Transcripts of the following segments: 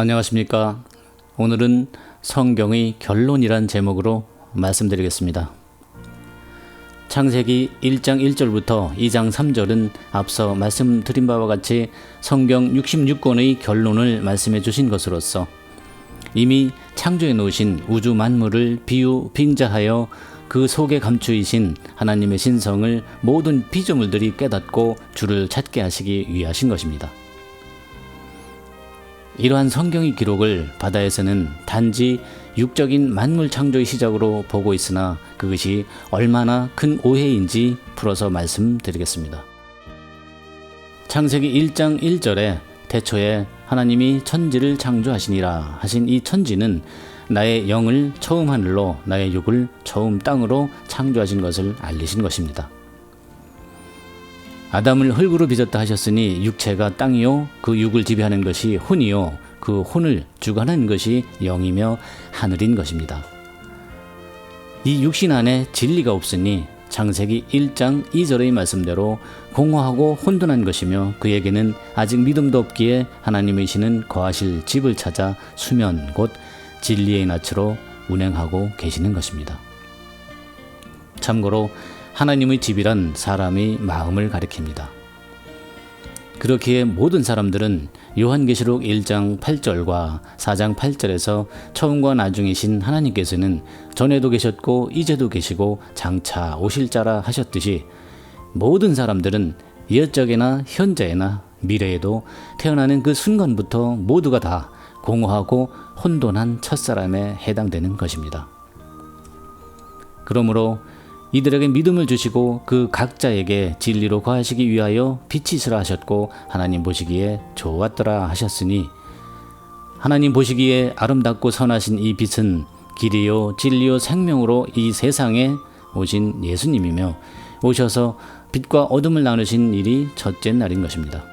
안녕하십니까. 오늘은 성경의 결론이란 제목으로 말씀드리겠습니다. 창세기 1장 1절부터 2장 3절은 앞서 말씀드린 바와 같이 성경 66권의 결론을 말씀해 주신 것으로서 이미 창조해 놓으신 우주 만물을 비유 빙자하여 그 속에 감추이신 하나님의 신성을 모든 피조물들이 깨닫고 주를 찾게 하시기 위하신 것입니다. 이러한 성경의 기록을 바다에서는 단지 육적인 만물 창조의 시작으로 보고 있으나 그것이 얼마나 큰 오해인지 풀어서 말씀드리겠습니다. 창세기 1장 1절에 태초에 하나님이 천지를 창조하시니라 하신 이 천지는 나의 영을 처음 하늘로 나의 육을 처음 땅으로 창조하신 것을 알리신 것입니다. 아담을 흙으로 빚었다 하셨으니 육체가 땅이요 그 육을 지배하는 것이 혼이요 그 혼을 주관하는 것이 영이며 하늘인 것입니다. 이 육신 안에 진리가 없으니 창세기 1장 2절의 말씀대로 공허하고 혼돈한 것이며 그에게는 아직 믿음도 없기에 하나님이시는 거하실 집을 찾아 수면 곧 진리의 낯으로 운행하고 계시는 것입니다. 참고로 하나님의 집이란 사람의 마음을 가리킵니다. 그렇기에 모든 사람들은 요한계시록 1장 8절과 4장 8절에서 처음과 나중이신 하나님께서는 전에도 계셨고 이제도 계시고 장차 오실 자라 하셨듯이 모든 사람들은 옛적에나 현재에나 미래에도 태어나는 그 순간부터 모두가 다 공허하고 혼돈한 첫사람에 해당되는 것입니다. 그러므로 이들에게 믿음을 주시고 그 각자에게 진리로 거하시기 위하여 빛이시라 하셨고 하나님 보시기에 좋았더라 하셨으니 하나님 보시기에 아름답고 선하신 이 빛은 길이요 진리요 생명으로 이 세상에 오신 예수님이며 오셔서 빛과 어둠을 나누신 일이 첫째 날인 것입니다.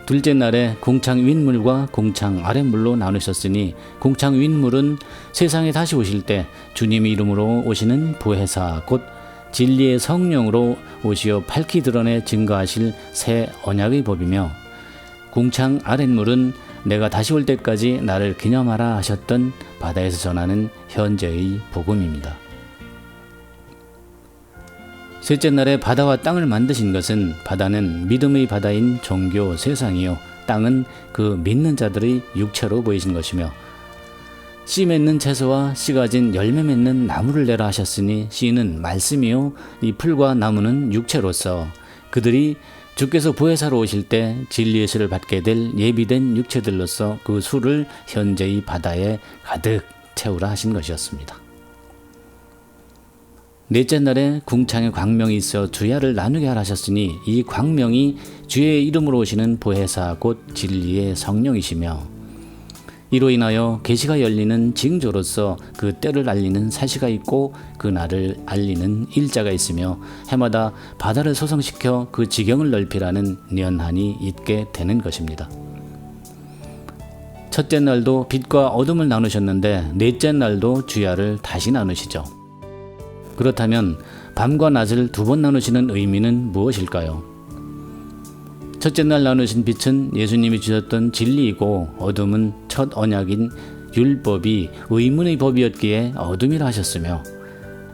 둘째 날에 궁창 윗물과 궁창 아랫물로 나누셨으니 궁창 윗물은 세상에 다시 오실 때 주님의 이름으로 오시는 보혜사 곧 진리의 성령으로 오시어 밝히 드러내 증거하실 새 언약의 법이며 궁창 아랫물은 내가 다시 올 때까지 나를 기념하라 하셨던 바다에서 전하는 현재의 복음입니다. 셋째 날에 바다와 땅을 만드신 것은 바다는 믿음의 바다인 종교 세상이요 땅은 그 믿는 자들의 육체로 보이신 것이며 씨 맺는 채소와 씨 가진 열매 맺는 나무를 내라 하셨으니 씨는 말씀이요 이 풀과 나무는 육체로서 그들이 주께서 보혜사로 오실 때 진리의 씨를 받게 될 예비된 육체들로서 그 수를 현재의 바다에 가득 채우라 하신 것이었습니다. 넷째 날에 궁창에 광명이 있어 주야를 나누게 하라 하셨으니 이 광명이 주의 이름으로 오시는 보혜사 곧 진리의 성령이시며 이로 인하여 계시가 열리는 징조로서 그 때를 알리는 사시가 있고 그 날을 알리는 일자가 있으며 해마다 바다를 소성시켜 그 지경을 넓히라는 년한이 있게 되는 것입니다. 첫째 날도 빛과 어둠을 나누셨는데 넷째 날도 주야를 다시 나누시죠. 그렇다면 밤과 낮을 두 번 나누시는 의미는 무엇일까요? 첫째 날 나누신 빛은 예수님이 주셨던 진리이고 어둠은 첫 언약인 율법이 의문의 법이었기에 어둠이라 하셨으며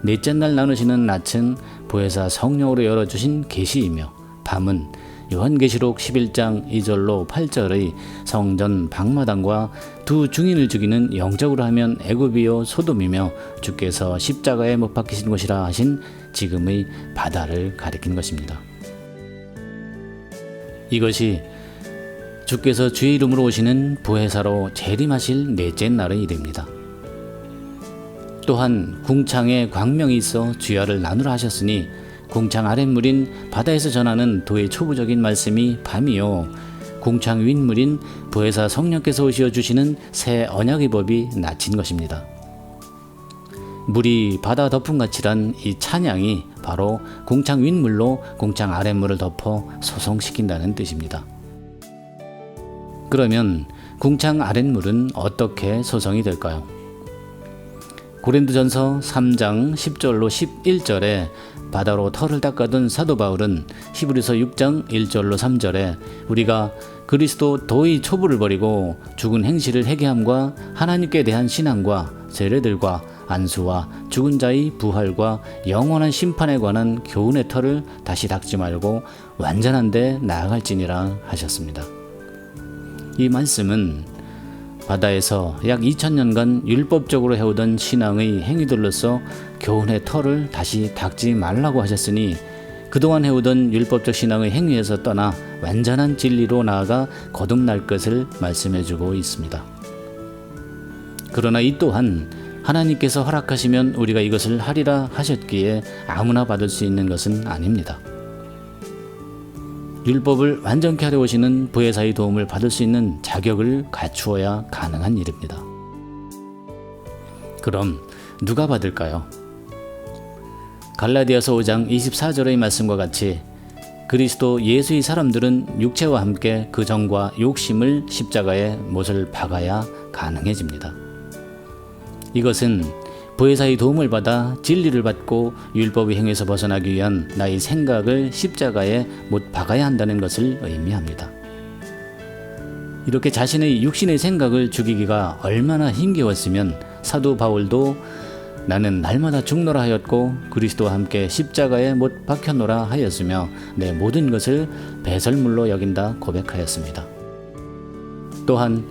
넷째 날 나누시는 낮은 보혜사 성령으로 열어주신 계시이며 밤은 요한계시록 11장 2절로 8절의 성전 방마당과 두 증인을 죽이는 영적으로 하면 애굽이요 소돔이며 주께서 십자가에 못 박히신 곳이라 하신 지금의 바다를 가리킨 것입니다. 이것이 주께서 주의 이름으로 오시는 보혜사로 재림하실 넷째 날의 일입니다. 또한 궁창에 광명이 있어 주야를 나누라 하셨으니 궁창 아랫물인 바다에서 전하는 도의 초부적인 말씀이 밤이요 궁창 윗물인 보혜사 성령께서 오시어 주시는 새 언약의 법이 낮인 것입니다. 물이 바다 덮음같이란 이 찬양이 바로 궁창 윗물로 궁창 아랫물을 덮어 소성시킨다는 뜻입니다. 그러면 궁창 아랫물은 어떻게 소성이 될까요? 고린도전서 3장 10절로 11절에 바다로 털을 닦아둔 사도 바울은 히브리서 6장 1절로 3절에 우리가 그리스도 도의 초부를 버리고 죽은 행실을 회개함과 하나님께 대한 신앙과 세례들과 안수와 죽은 자의 부활과 영원한 심판에 관한 교훈의 털을 다시 닦지 말고 완전한 데 나아갈지니라 하셨습니다. 이 말씀은 바다에서 약 2000년간 율법적으로 해오던 신앙의 행위들로서 교훈의 털을 다시 닦지 말라고 하셨으니 그동안 해오던 율법적 신앙의 행위에서 떠나 완전한 진리로 나아가 거듭날 것을 말씀해주고 있습니다. 그러나 이 또한 하나님께서 허락하시면 우리가 이것을 하리라 하셨기에 아무나 받을 수 있는 것은 아닙니다. 율법을 완전케 하려 오시는 보혜사의 도움을 받을 수 있는 자격을 갖추어야 가능한 일입니다. 그럼 누가 받을까요? 갈라디아서 5장 24절의 말씀과 같이 그리스도 예수의 사람들은 육체와 함께 그 정과 욕심을 십자가에 못을 박아야 가능해집니다. 이것은 보혜사의 도움을 받아 진리를 받고 율법의 행위에서 벗어나기 위한 나의 생각을 십자가에 못 박아야 한다는 것을 의미합니다. 이렇게 자신의 육신의 생각을 죽이기가 얼마나 힘겨웠으면 사도 바울도 나는 날마다 죽노라 하였고 그리스도와 함께 십자가에 못 박혀노라 하였으며 내 모든 것을 배설물로 여긴다 고백하였습니다. 또한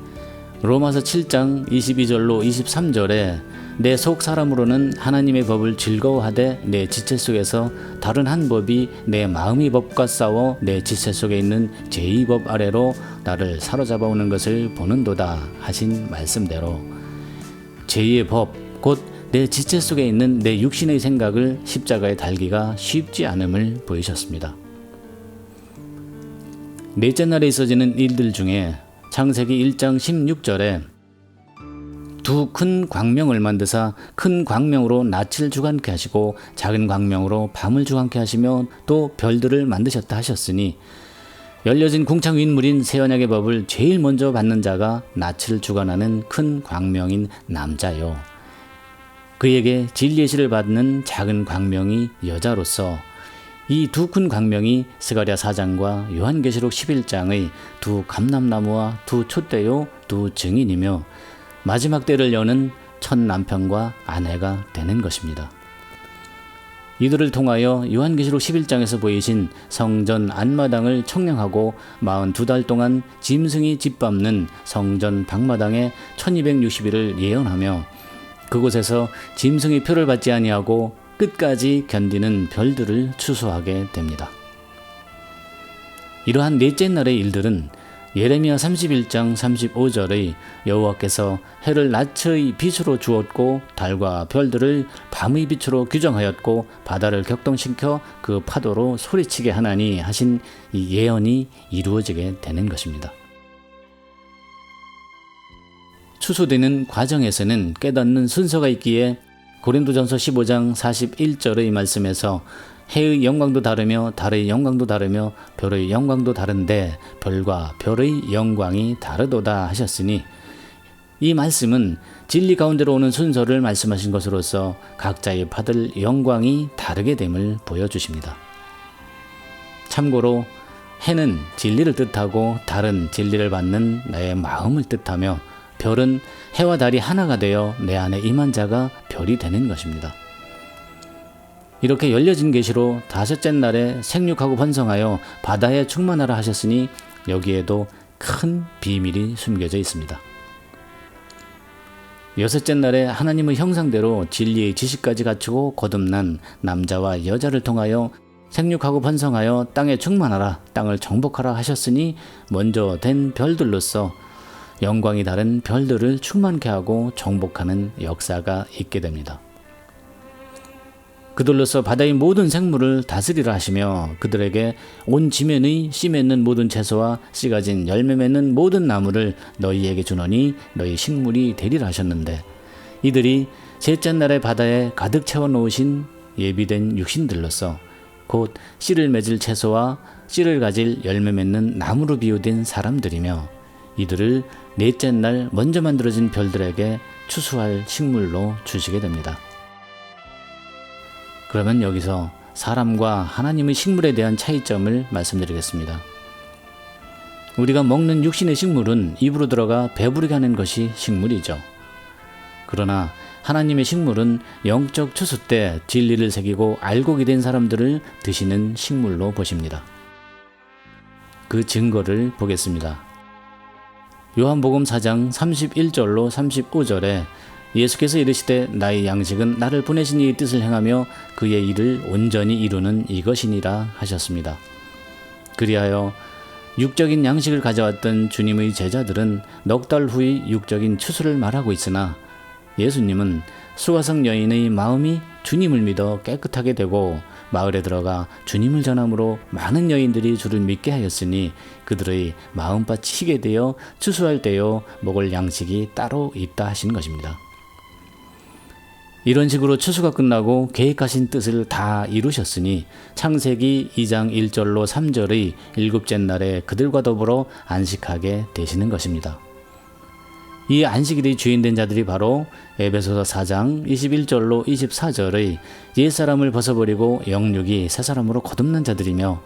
로마서 7장 22절로 23절에 내 속 사람으로는 하나님의 법을 즐거워하되 내 지체 속에서 다른 한 법이 내 마음의 법과 싸워 내 지체 속에 있는 죄의 법 아래로 나를 사로잡아 오는 것을 보는도다 하신 말씀대로 죄의 법 곧 내 지체 속에 있는 내 육신의 생각을 십자가에 달기가 쉽지 않음을 보이셨습니다. 넷째 날에 있어지는 일들 중에 창세기 1장 16절에 두 큰 광명을 만드사 큰 광명으로 낯을 주관케 하시고 작은 광명으로 밤을 주관케 하시며 또 별들을 만드셨다 하셨으니 열려진 궁창 윗물인 새 언약의 법을 제일 먼저 받는 자가 낯을 주관하는 큰 광명인 남자요. 그에게 진리의 실을 받는 작은 광명이 여자로서 이 두 큰 광명이 스가랴 4장과 요한계시록 11장의 두 감람나무와 두 촛대요 두 증인이며 마지막 때를 여는 첫 남편과 아내가 되는 것입니다. 이들을 통하여 요한계시록 11장에서 보이신 성전 안마당을 청량하고 42달 동안 짐승이 짓밟는 성전 방마당의 1260일을 예언하며 그곳에서 짐승의 표를 받지 아니하고 끝까지 견디는 별들을 추수하게 됩니다. 이러한 넷째 날의 일들은 예레미야 31장 35절의 여호와께서 해를 낮의 빛으로 주었고 달과 별들을 밤의 빛으로 규정하였고 바다를 격동시켜 그 파도로 소리치게 하나니 하신 이 예언이 이루어지게 되는 것입니다. 추수되는 과정에서는 깨닫는 순서가 있기에 고린도전서 15장 41절의 말씀에서 해의 영광도 다르며 달의 영광도 다르며 별의 영광도 다른데 별과 별의 영광이 다르도다 하셨으니 이 말씀은 진리 가운데로 오는 순서를 말씀하신 것으로서 각자의 받을 영광이 다르게 됨을 보여주십니다. 참고로 해는 진리를 뜻하고 달은 진리를 받는 나의 마음을 뜻하며 별은 해와 달이 하나가 되어 내 안에 임한 자가 별이 되는 것입니다. 이렇게 열려진 계시로 다섯째 날에 생육하고 번성하여 바다에 충만하라 하셨으니 여기에도 큰 비밀이 숨겨져 있습니다. 여섯째 날에 하나님의 형상대로 진리의 지식까지 갖추고 거듭난 남자와 여자를 통하여 생육하고 번성하여 땅에 충만하라 땅을 정복하라 하셨으니 먼저 된 별들로서 영광이 다른 별들을 충만케 하고 정복하는 역사가 있게 됩니다. 그들로서 바다의 모든 생물을 다스리라 하시며 그들에게 온 지면의 씨 맺는 모든 채소와 씨 가진 열매 맺는 모든 나무를 너희에게 주노니 너희 식물이 되리라 하셨는데 이들이 셋째 날에 바다에 가득 채워 놓으신 예비된 육신들로서 곧 씨를 맺을 채소와 씨를 가질 열매 맺는 나무로 비유된 사람들이며 이들을 넷째 날 먼저 만들어진 별들에게 추수할 식물로 주시게 됩니다. 그러면 여기서 사람과 하나님의 식물에 대한 차이점을 말씀드리겠습니다. 우리가 먹는 육신의 식물은 입으로 들어가 배부르게 하는 것이 식물이죠. 그러나 하나님의 식물은 영적 추수 때 진리를 새기고 알곡이 된 사람들을 드시는 식물로 보십니다. 그 증거를 보겠습니다. 요한복음 4장 31절로 35절에 예수께서 이르시되 나의 양식은 나를 보내신 이의 뜻을 행하며 그의 일을 온전히 이루는 이것이니라 하셨습니다. 그리하여 육적인 양식을 가져왔던 주님의 제자들은 넉 달 후의 육적인 추수를 말하고 있으나 예수님은 수가성 여인의 마음이 주님을 믿어 깨끗하게 되고 마을에 들어가 주님을 전함으로 많은 여인들이 주를 믿게 하였으니 그들의 마음밭이 희게 되어 추수할 때요 먹을 양식이 따로 있다 하신 것입니다. 이런 식으로 추수가 끝나고 계획하신 뜻을 다 이루셨으니 창세기 2장 1절로 3절의 일곱째 날에 그들과 더불어 안식하게 되시는 것입니다. 이 안식일의 주인된 자들이 바로 에베소서 4장 21절로 24절의 옛사람을 벗어버리고 영육이 새사람으로 거듭난 자들이며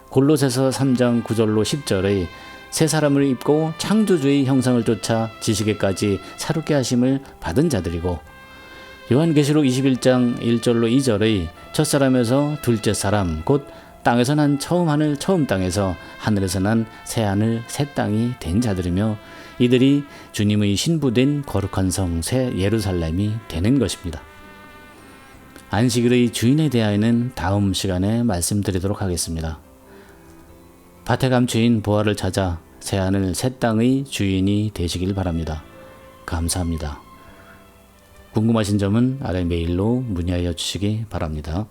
골로새서 3장 9절로 10절의 새사람을 입고 창조주의 형상을 쫓아 지식에까지 새롭게 하심을 받은 자들이고 요한계시록 21장 1절로 2절의 첫사람에서 둘째 사람 곧 땅에서 난 처음 하늘 처음 땅에서 하늘에서 난 새 하늘 새 땅이 된 자들이며 이들이 주님의 신부된 거룩한 성 새 예루살렘이 되는 것입니다. 안식일의 주인에 대하여는 다음 시간에 말씀드리도록 하겠습니다. 밭에 감추인 보화를 찾아 새 하늘 새 땅의 주인이 되시길 바랍니다. 감사합니다. 궁금하신 점은 아래 메일로 문의하여 주시기 바랍니다.